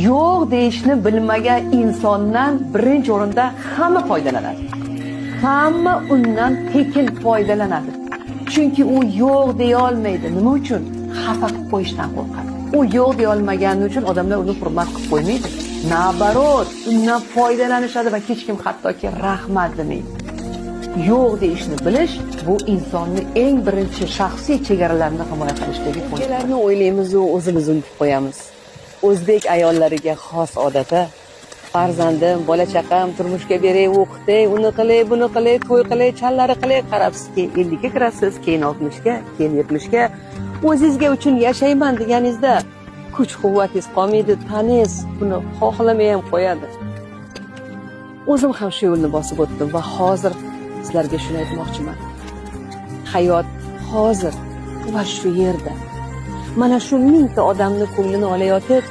yo'q deyishni bilmagan insondan birinchi o'rinda hamma foydalanadi. Hamma undan tekin foydalanadi. Chunki u yo'q deya olmaydi. Nima uchun? Xafa qilib qo'yishdan qo'rqadi. U yo'q deya olmagani uchun odamlar uni hurmat qilib qo'ymaydi. Nabarot, undan foydalanishadi va hech kim hattoki rahmat demaydi. Yo'q deyishni bilish bu insonning eng birinchi shaxsiy chegaralarini himoya qilishdagi qo'yishlarni o'ylaymiz u o'zimiz unutib qo'yamiz. O'zbek ayollariga xos odati farzandim, bola chaqam turmushga beray, o'qitay, uni qilay, buni qilay, to'y qilay, challari qilay, qarabsiz, keyin 50 ga kirasiz, keyin 60 ga, keyin 70 ga o'zingizga uchun yashayman deganingizda kuch-quvvatingiz qolmaydi, tanangiz buni xohlamay ham qo'yadi. O'zim ham shu yo'lni bosib o'tdim va hozir sizlarga shuni aytmoqchiman. Hayot hozir va shu yerda. Mana shu mingta odamni ko'nglini olayotib,